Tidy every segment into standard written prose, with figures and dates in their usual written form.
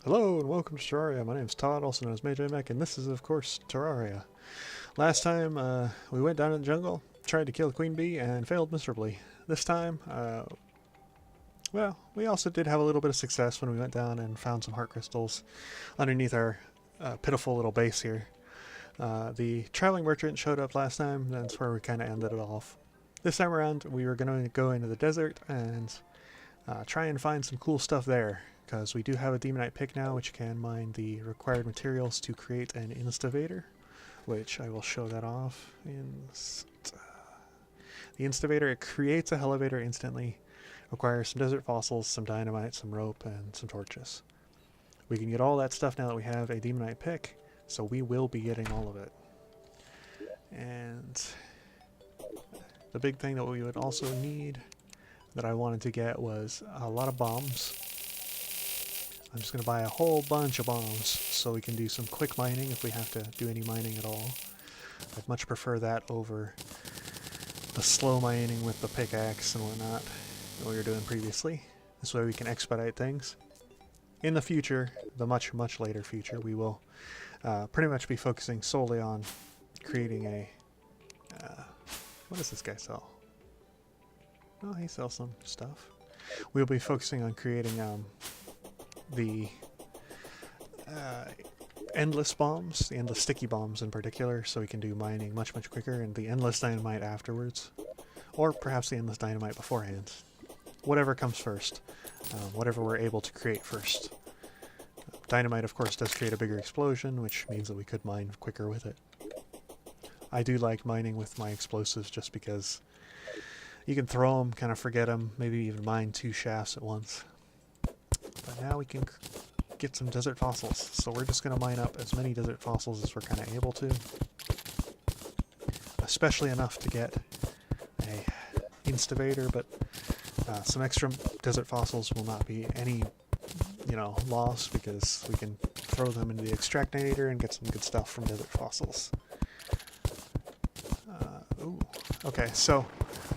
Hello and welcome to Terraria. My name is Todd, also known as Major Mech, and this is, of course, Terraria. Last time, we went down in the jungle, tried to kill the queen bee, and failed miserably. This time, well, we also did have a little bit of success when we went down and found some heart crystals underneath our pitiful little base here. The traveling merchant showed up last time, that's where we kind of ended it off. This time around, we were going to go into the desert and try and find some cool stuff there, because we do have a demonite pick now which can mine the required materials to create an Instavator, which I will show that off. The Instavator, it creates a elevator instantly, requires some desert fossils, some dynamite, some rope, and some torches. We can get all that stuff now that we have a demonite pick, so we will be getting all of it. And the big thing that we would also need that I wanted to get was a lot of bombs. I'm just going to buy a whole bunch of bombs so we can do some quick mining if we have to do any mining at all. I'd much prefer that over the slow mining with the pickaxe and whatnot that we were doing previously. This way we can expedite things. In the future, the much later future, we will pretty much be focusing solely on creating a... what does this guy sell? Oh, he sells some stuff. We'll be focusing on creating the endless bombs, the endless sticky bombs in particular, so we can do mining much quicker, and the endless dynamite afterwards. Or perhaps the endless dynamite beforehand. Whatever comes first. Whatever we're able to create first. Dynamite, of course, does create a bigger explosion, which means that we could mine quicker with it. I do like mining with my explosives just because you can throw them, kind of forget them, maybe even mine 2 shafts at once. But now we can get some desert fossils, so we're just going to mine up as many desert fossils as we're kind of able to. Especially enough to get a Instavator, but some extra desert fossils will not be any, loss, because we can throw them into the extractinator and get some good stuff from desert fossils. Okay, so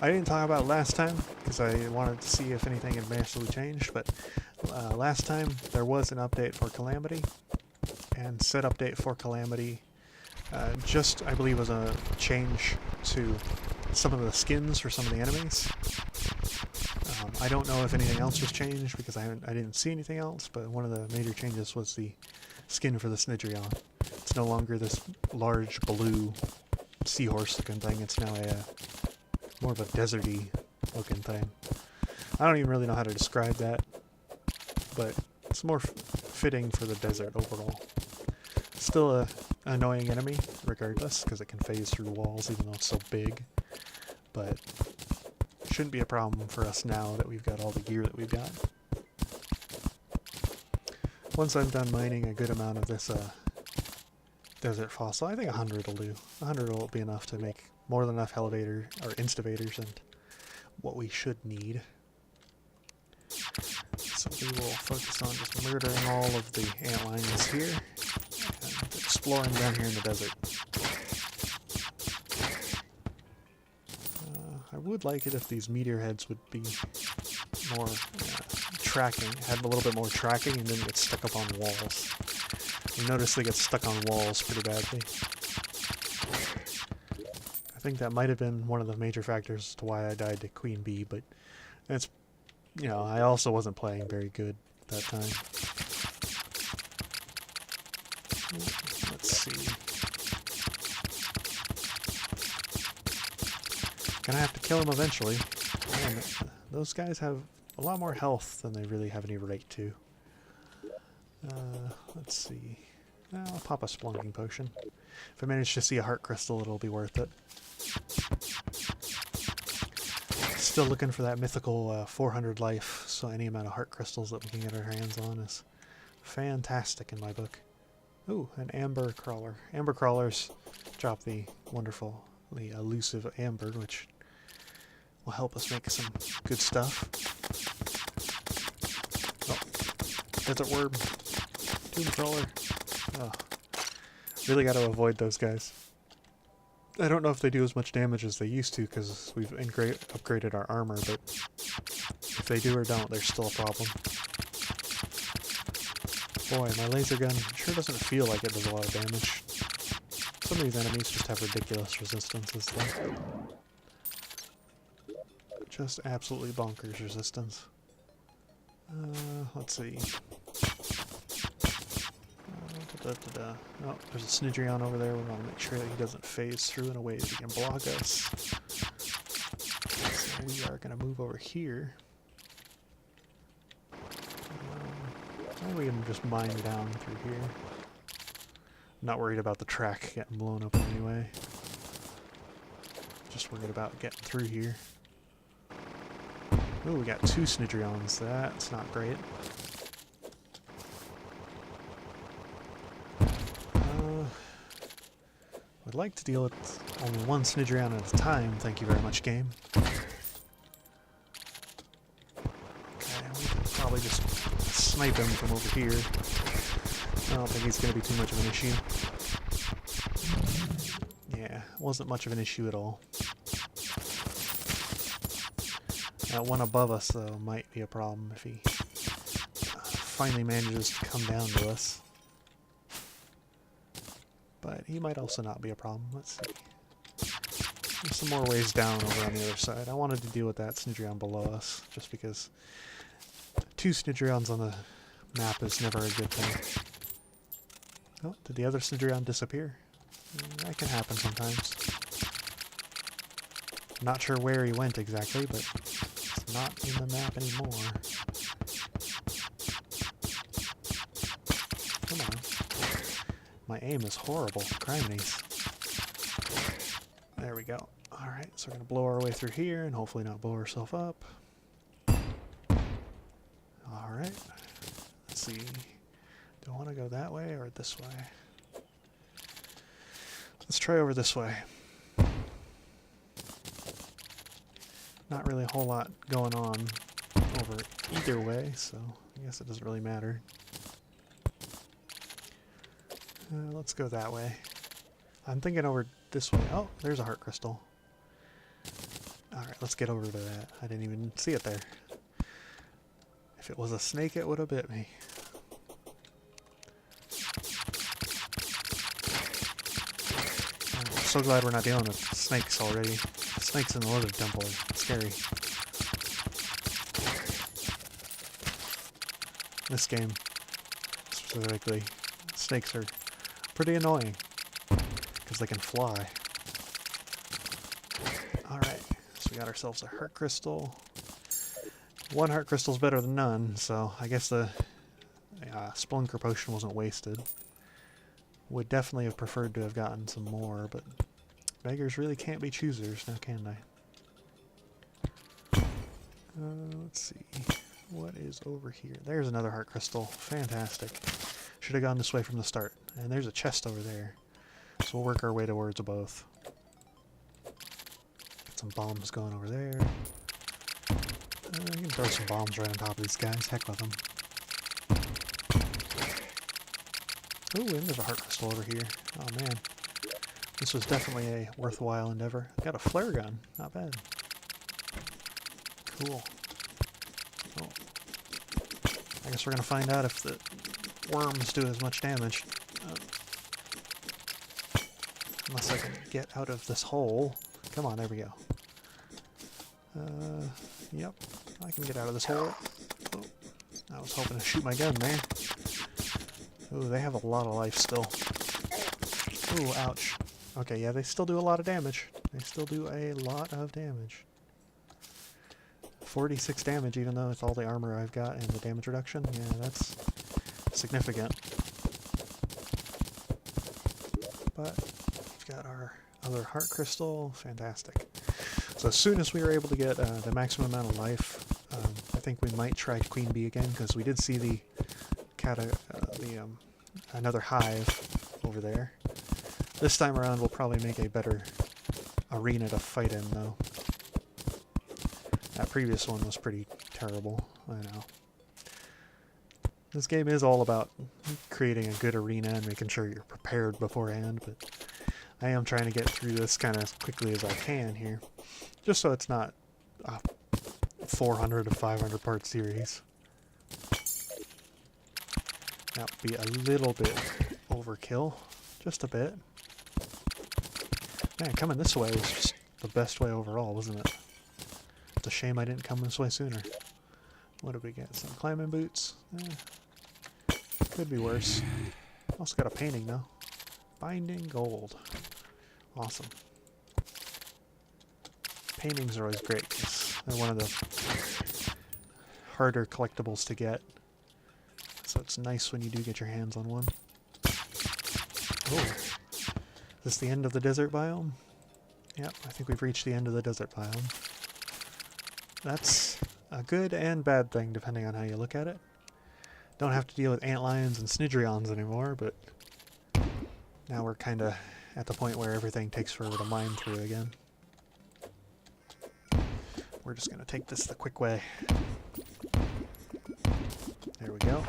I didn't talk about it last time because I wanted to see if anything had massively changed, but last time there was an update for Calamity, and said update for Calamity just, I believe, was a change to some of the skins for some of the enemies. I don't know if anything else was changed because I didn't see anything else, but one of the major changes was the skin for the Snidrion. It's no longer this large blue seahorse looking thing, it's now a more of a deserty looking thing. I don't even really know how to describe that, but it's more fitting for the desert overall. Still a annoying enemy regardless, because it can phase through walls even though it's so big, but shouldn't be a problem for us now that we've got all the gear that we've got. Once I'm done mining a good amount of this desert fossil, I think 100 will do. 100 will be enough to make more than enough elevator or Instavators and what we should need. So we will focus on just murdering all of the antlions here and exploring down here in the desert. I would like it if these meteor heads would be more tracking, had a little bit more tracking and didn't get stuck up on walls. You notice they get stuck on walls pretty badly. I think that might have been one of the major factors to why I died to Queen Bee, but it's, I also wasn't playing very good that time. Let's see. Gonna have to kill him eventually. Man, those guys have a lot more health than they really have any right to. Let's see. I'll pop a splunking potion. If I manage to see a heart crystal, it'll be worth it. Still looking for that mythical 400 life, so any amount of heart crystals that we can get our hands on is fantastic in my book. Ooh, an amber crawler. Amber crawlers drop the wonderfully elusive amber, which will help us make some good stuff. Oh, desert worm. Tomb crawler. Oh, really got to avoid those guys. I don't know if they do as much damage as they used to because we've upgraded our armor, but if they do or don't, there's still a problem. Boy, my laser gun sure doesn't feel like it does a lot of damage. Some of these enemies just have ridiculous resistances though. Just absolutely bonkers resistance. Let's see. Oh, there's a Snidrion over there. We want to make sure that he doesn't phase through in a way that he can block us. So we are going to move over here. And we can just mine down through here. Not worried about the track getting blown up in any way. Just worried about getting through here. Oh, we got 2 Snidrions. That's not great. I'd like to deal with only 1 Snidrion at a time, thank you very much, game. Okay, we can probably just snipe him from over here. I don't think he's going to be too much of an issue. Yeah, wasn't much of an issue at all. That one above us, though, might be a problem if he finally manages to come down to us. But he might also not be a problem. Let's see. There's some more ways down over on the other side. I wanted to deal with that Snidrion below us, just because 2 Snidrions on the map is never a good thing. Oh, did the other Snidrion disappear? That can happen sometimes. Not sure where he went exactly, but it's not in the map anymore. Come on. My aim is horrible. Criminies. There we go. Alright, so we're going to blow our way through here and hopefully not blow ourselves up. Alright. Let's see. Do I want to go that way or this way? Let's try over this way. Not really a whole lot going on over either way, so I guess it doesn't really matter. Let's go that way. I'm thinking over this way. Oh, there's a heart crystal. Alright, let's get over to that. I didn't even see it there. If it was a snake, it would have bit me. I'm so glad we're not dealing with snakes already. Snakes in the Lizard Temple are scary. This game, specifically, snakes are pretty annoying because they can fly. Alright, so we got ourselves a heart crystal. 1 heart crystal is better than none, so I guess the Splunker potion wasn't wasted. Would definitely have preferred to have gotten some more, but beggars really can't be choosers, now can they? Let's see. What is over here? There's another heart crystal. Fantastic. Should have gone this way from the start. And there's a chest over there. So we'll work our way towards both. Got some bombs going over there. You can throw some bombs right on top of these guys. Heck with them. Ooh, and there's a heart crystal over here. Oh man. This was definitely a worthwhile endeavor. Got a flare gun. Not bad. Cool. Oh. I guess we're going to find out if the worms do as much damage. Unless I can get out of this hole. Come on, there we go. Yep, I can get out of this hole. Oh, I was hoping to shoot my gun there. Ooh, they have a lot of life still. Ooh, ouch. Okay, yeah, they still do a lot of damage. They still do a lot of damage. 46 damage, even though it's all the armor I've got and the damage reduction. Yeah, that's significant. But we've got our other heart crystal. Fantastic. So as soon as we were able to get the maximum amount of life, I think we might try Queen Bee again, because we did see the another hive over there. This time around we'll probably make a better arena to fight in, though. That previous one was pretty terrible, I know. This game is all about creating a good arena and making sure you're prepared beforehand, but I am trying to get through this kind of as quickly as I can here, just so it's not a 400 to 500 part series. That would be a little bit overkill. Just a bit. Man, coming this way was just the best way overall, wasn't it? It's a shame I didn't come this way sooner. What did we get? Some climbing boots? Could be worse. Also got a painting though. Binding gold. Awesome. Paintings are always great. They're one of the harder collectibles to get. So it's nice when you do get your hands on one. Oh. Is this the end of the desert biome? Yep, I think we've reached the end of the desert biome. That's a good and bad thing, depending on how you look at it. Don't have to deal with antlions and snidrions anymore, but now we're kind of at the point where everything takes forever to mine through again. We're just going to take this the quick way. There we go.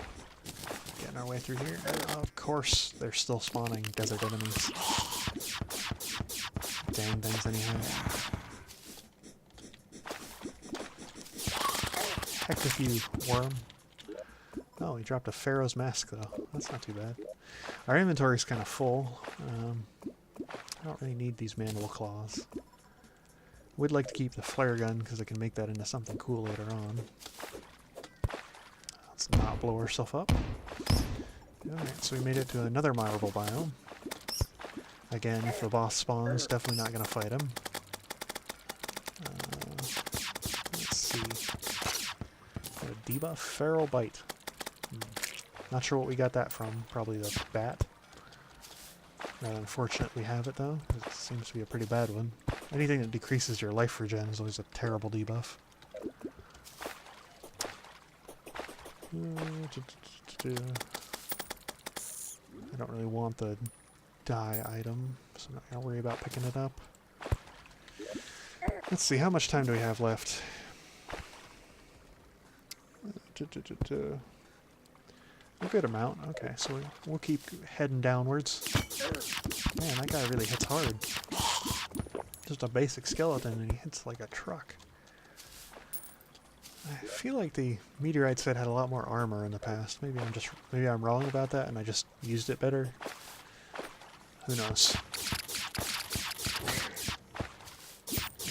Getting our way through here. Of course, they're still spawning desert enemies. Dang things anyhow. Heck with you, worm. Oh, he dropped a Pharaoh's mask though. That's not too bad. Our inventory's kind of full. I don't really need these mandible claws. Would like to keep the flare gun because I can make that into something cool later on. Let's not blow ourselves up. Alright, so we made it to another mineable biome. Again, if the boss spawns, definitely not going to fight him. Let's see. Got a debuff feral bite. Not sure what we got that from. Probably the bat. Rather unfortunate we have it though. It seems to be a pretty bad one. Anything that decreases your life regen is always a terrible debuff. I don't really want the dye item, so I'm not going to worry about picking it up. Let's see, how much time do we have left? A good amount. Okay, so we'll keep heading downwards. Man, that guy really hits hard. Just a basic skeleton and he hits like a truck. I feel like the meteorite set had a lot more armor in the past. Maybe I'm wrong about that and I just used it better. Who knows?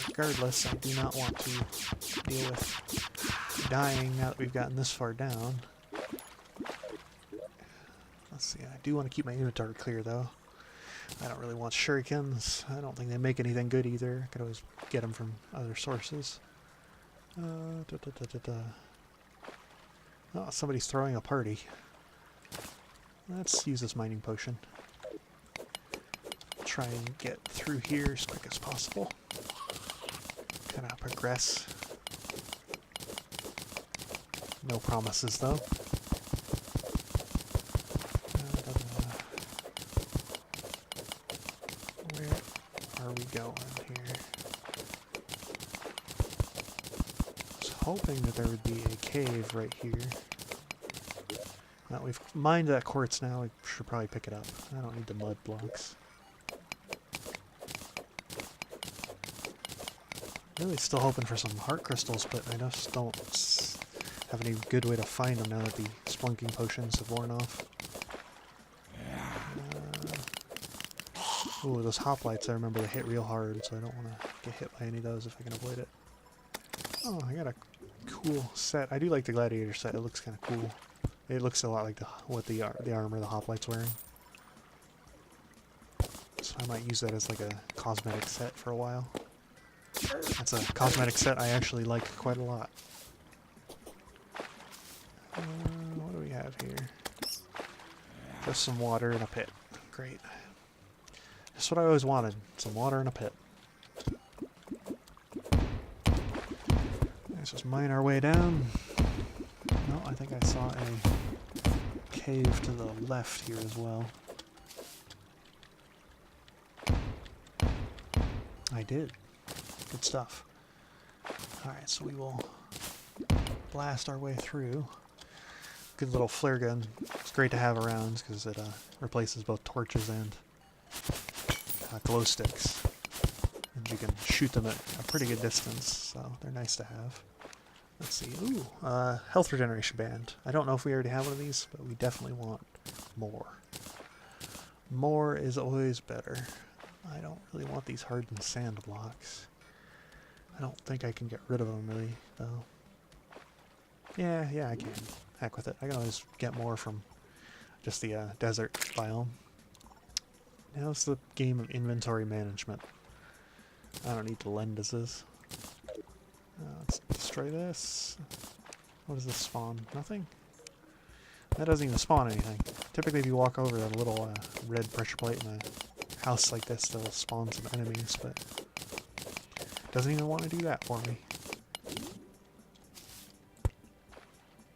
Regardless, I do not want to deal with dying now that we've gotten this far down. Let's see, I do want to keep my inventory clear though. I don't really want shurikens. I don't think they make anything good either. I could always get them from other sources. Oh, somebody's throwing a party. Let's use this mining potion. Try and get through here as quick as possible. Kind of progress. No promises though. Where are we going here? I was hoping that there would be a cave right here. Now we've mined that quartz now, we should probably pick it up. I don't need the mud blocks. Really still hoping for some heart crystals, but I just don't have any good way to find them now that the splunking potions have worn off. Ooh, those hoplites, I remember they hit real hard, so I don't want to get hit by any of those if I can avoid it. Oh, I got a cool set. I do like the gladiator set, it looks kind of cool. It looks a lot like the armor the hoplite's wearing. So I might use that as like a cosmetic set for a while. That's a cosmetic set I actually like quite a lot. What do we have here? Just some water and a pit. Great. That's what I always wanted. Some water and a pit. Let's just mine our way down. No, I think I saw a cave to the left here as well. I did. Good stuff. Alright, so we will blast our way through. Good little flare gun. It's great to have around because it replaces both torches and glow sticks. And you can shoot them at a pretty good distance, so they're nice to have. Let's see. Ooh, health regeneration band. I don't know if we already have one of these, but we definitely want more. More is always better. I don't really want these hardened sand blocks. I don't think I can get rid of them really, though. Yeah, I can. Heck with it. I can always get more from just the desert biome. Now it's the game of inventory management. I don't need the lenses. Let's destroy this. What does this spawn? Nothing? That doesn't even spawn anything. Typically if you walk over that little red pressure plate in a house like this, they'll spawn some enemies, but it doesn't even want to do that for me.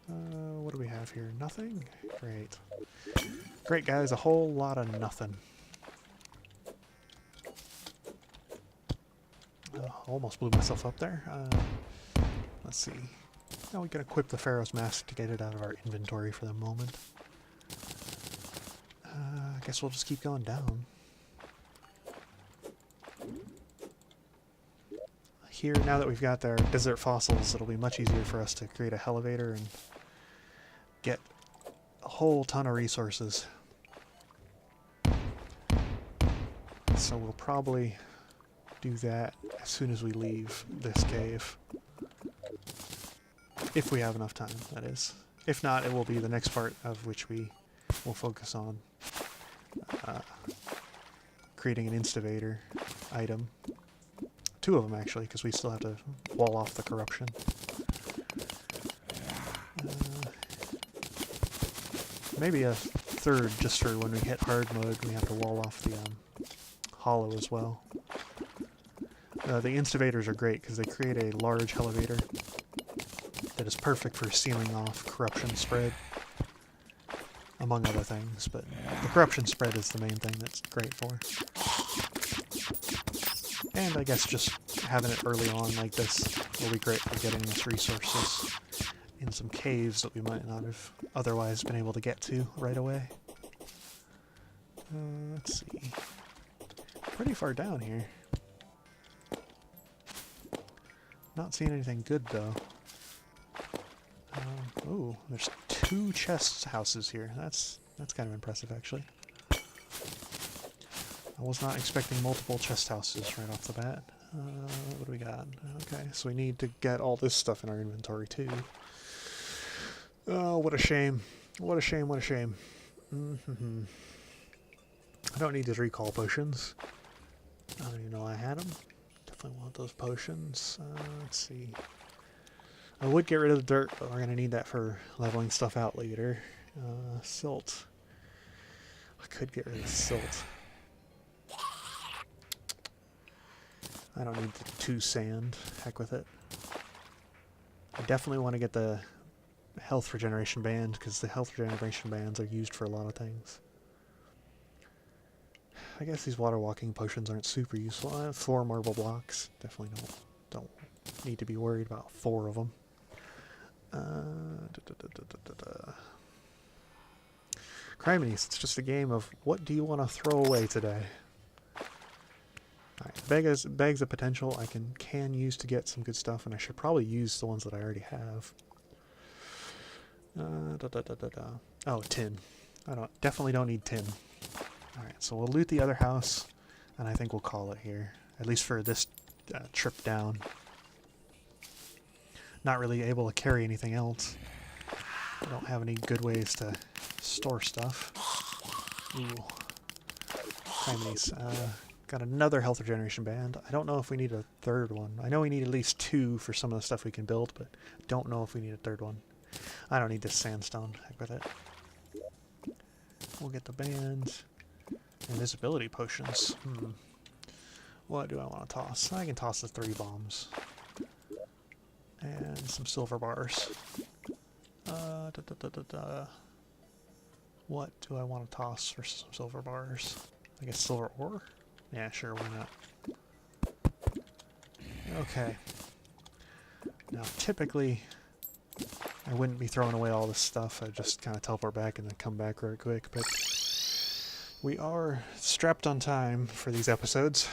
What do we have here? Nothing? Great. Great, guys. A whole lot of nothing. Almost blew myself up there. Let's see. Now we can equip the Pharaoh's Mask to get it out of our inventory for the moment. I guess we'll just keep going down. Here, now that we've got our desert fossils, it'll be much easier for us to create a elevator and get a whole ton of resources. So we'll probably do that as soon as we leave this cave. If we have enough time, that is. If not, it will be the next part of which we will focus on creating an Instavator item. 2 of them actually, because we still have to wall off the corruption. Maybe a 3rd just for when we hit hard mode, we have to wall off the hollow as well. The Instavators are great because they create a large elevator that is perfect for sealing off corruption spread, among other things, but the corruption spread is the main thing that's great for. And I guess just having it early on like this will be great for getting us resources in some caves that we might not have otherwise been able to get to right away. Let's see. Pretty far down here. Not seeing anything good though. Ooh, there's 2 chest houses here. That's kind of impressive actually. I was not expecting multiple chest houses right off the bat. What do we got? Okay, so we need to get all this stuff in our inventory too. Oh, what a shame. What a shame, what a shame. I don't need these recall potions. I don't even know I had them. Definitely want those potions. Let's see. I would get rid of the dirt, but we're going to need that for leveling stuff out later. Silt. I could get rid of the silt. I don't need the 2 sand. Heck with it. I definitely want to get the health regeneration band, because the health regeneration bands are used for a lot of things. I guess these water walking potions aren't super useful. I have 4 marble blocks. Definitely don't need to be worried about 4 of them. Criminies, it's just a game of what do you want to throw away today? Alright, bags of potential I can use to get some good stuff, and I should probably use the ones that I already have. Oh, tin. Definitely don't need tin. Alright, so we'll loot the other house, and I think we'll call it here. At least for this trip down. Not really able to carry anything else. I don't have any good ways to store stuff. Ooh. Criminies. Got another health regeneration band. I don't know if we need a 3rd one. I know we need at least 2 for some of the stuff we can build, but don't know if we need a 3rd one. I don't need this sandstone. Heck with it. We'll get the bands. Invisibility potions. What do I want to toss? I can toss the 3 bombs. And some silver bars. What do I want to toss for some silver bars? I guess silver ore? Yeah, sure, why not? Okay. Now, typically, I wouldn't be throwing away all this stuff. I'd just kind of teleport back and then come back really quick, but we are strapped on time for these episodes.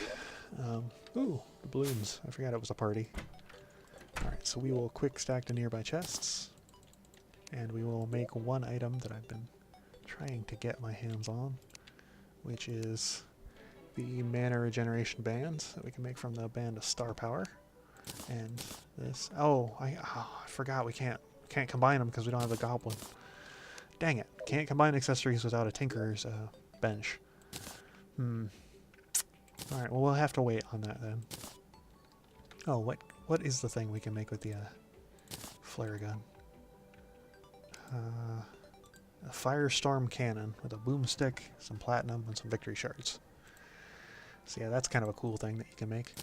Ooh, the balloons. I forgot it was a party. Alright, so we will quick stack the nearby chests, and we will make one item that I've been trying to get my hands on, which is the mana regeneration bands that we can make from the band of star power. And this, I forgot we can't combine them because we don't have the goblin. Dang it! Can't combine accessories without a tinkerer's bench. All right, well we'll have to wait on that then. Oh, what is the thing we can make with the flare gun? A firestorm cannon with a boomstick, some platinum, and some victory shards. So yeah, that's kind of a cool thing that you can make.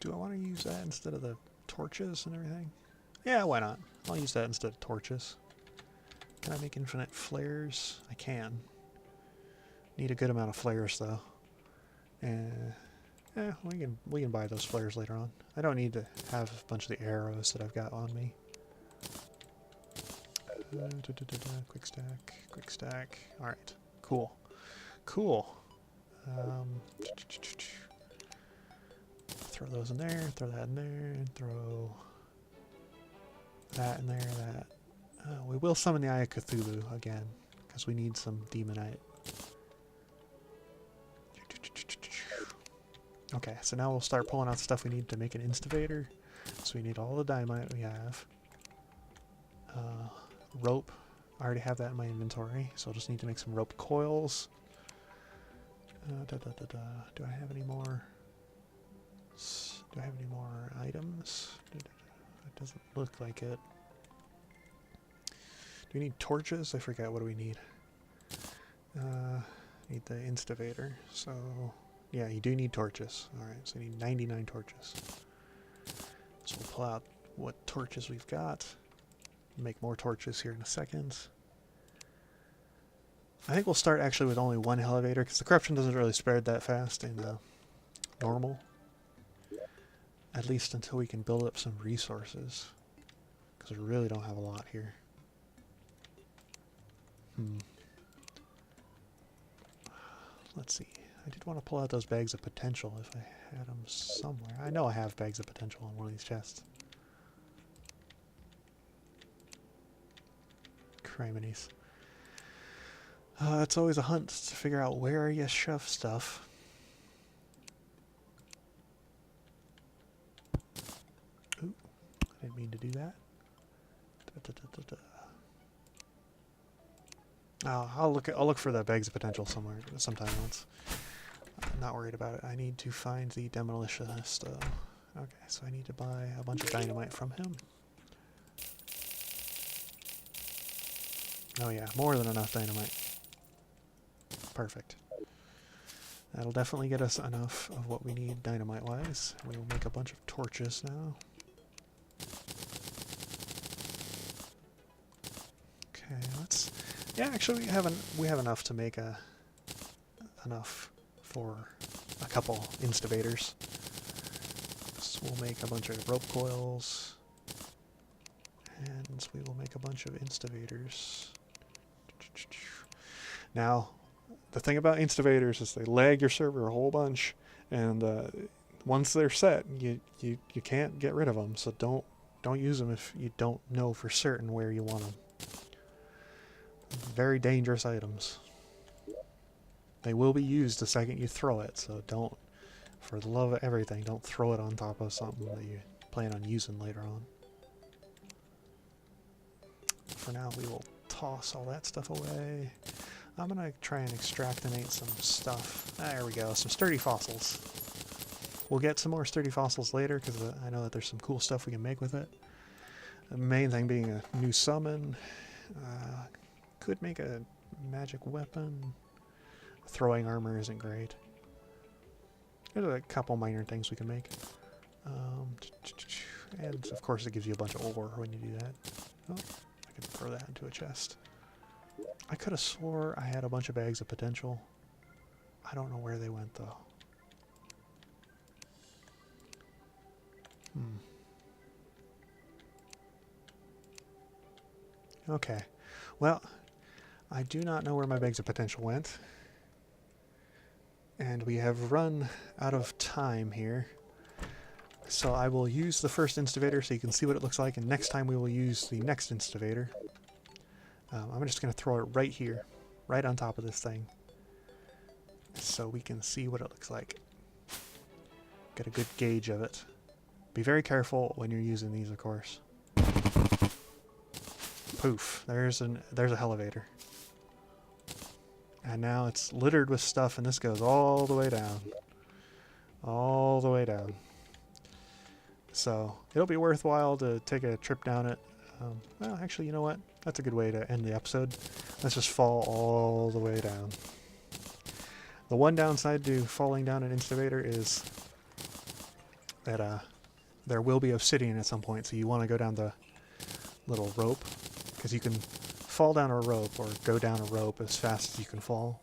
Do I want to use that instead of the torches and everything? Yeah, why not? I'll use that instead of torches. Can I make infinite flares? I can. Need a good amount of flares though. We can buy those flares later on. I don't need to have a bunch of the arrows that I've got on me. Quick stack. All right, cool. Throw those in there. Throw that in there, and throw that in there. We will summon the Eye of Cthulhu again because we need some demonite. Okay, so now we'll start pulling out stuff we need to make an Instavator. So we need all the dynamite we have. Rope. I already have that in my inventory, so I'll just need to make some rope coils. Do I have any more? Do I have any more items? It doesn't look like it. Do we need torches? I forget. What do we need? Need the Instavator. So, yeah, you do need torches. Alright, so you need 99 torches. So we'll pull out what torches we've got. Make more torches here in a second. I think we'll start actually with only one elevator because the corruption doesn't really spread that fast in normal. At least until we can build up some resources. Because we really don't have a lot here. Let's see. I did want to pull out those bags of potential if I had them somewhere. I know I have bags of potential in one of these chests. Criminies. It's always a hunt to figure out where you shove stuff. Ooh, I didn't mean to do that. I'll look for the bags of potential somewhere, sometime once. I'm not worried about it. I need to find the demolitionist. Okay, so I need to buy a bunch of dynamite from him. Oh yeah, more than enough dynamite. Perfect. That'll definitely get us enough of what we need dynamite-wise. We will make a bunch of torches now. Okay, let's... Yeah, actually we have enough to make enough for a couple Instavators. So we'll make a bunch of rope coils. And we will make a bunch of Instavators. Now, the thing about Instavators is they lag your server a whole bunch, and once they're set, you can't get rid of them. So don't use them if you don't know for certain where you want them. Very dangerous items. They will be used the second you throw it, so don't, for the love of everything, don't throw it on top of something that you plan on using later on. For now, we will toss all that stuff away. I'm going to try and extractinate some stuff. There we go, some sturdy fossils. We'll get some more sturdy fossils later because I know that there's some cool stuff we can make with it. The main thing being a new summon. Could make a magic weapon. Throwing armor isn't great. There's a couple minor things we can make. And of course it gives you a bunch of ore when you do that. Oh, I can throw that into a chest. I could have swore I had a bunch of bags of potential. I don't know where they went though. Okay. Well, I do not know where my bags of potential went. And we have run out of time here. So I will use the first Instavator so you can see what it looks like, and next time we will use the next Instavator. I'm just going to throw it right here, right on top of this thing, so we can see what it looks like. Get a good gauge of it. Be very careful when you're using these, of course. Poof, there's a elevator. And now it's littered with stuff, and this goes all the way down. All the way down. So it'll be worthwhile to take a trip down it. Well, actually, you know what? That's a good way to end the episode. Let's just fall all the way down. The one downside to falling down an Instavator is that there will be obsidian at some point, so you want to go down the little rope, because you can fall down a rope or go down a rope as fast as you can fall.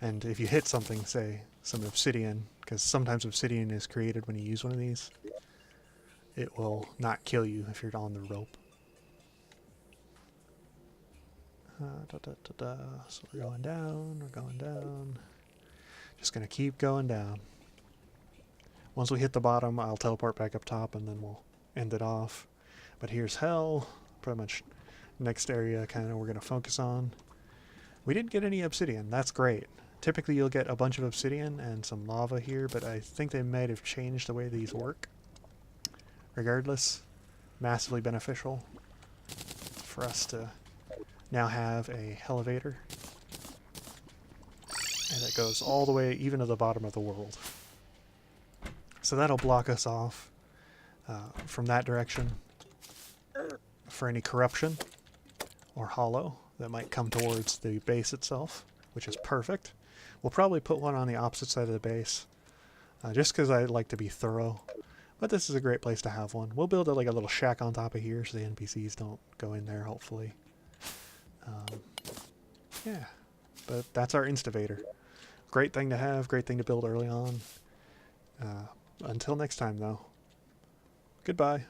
And if you hit something, say some obsidian, because sometimes obsidian is created when you use one of these, it will not kill you if you're on the rope. So we're going down, we're going down. Just going to keep going down. Once we hit the bottom, I'll teleport back up top and then we'll end it off. But here's hell, pretty much next area kind of we're going to focus on. We didn't get any obsidian, that's great. Typically you'll get a bunch of obsidian and some lava here, but I think they might have changed the way these work. Regardless, massively beneficial for us to now have a elevator. And it goes all the way even to the bottom of the world. So that'll block us off from that direction for any corruption or hollow that might come towards the base itself, which is perfect. We'll probably put one on the opposite side of the base, just because I like to be thorough. But this is a great place to have one. We'll build like a little shack on top of here so the NPCs don't go in there, hopefully. Yeah, but that's our Instavator. Great thing to have, great thing to build early on. Until next time, though. Goodbye.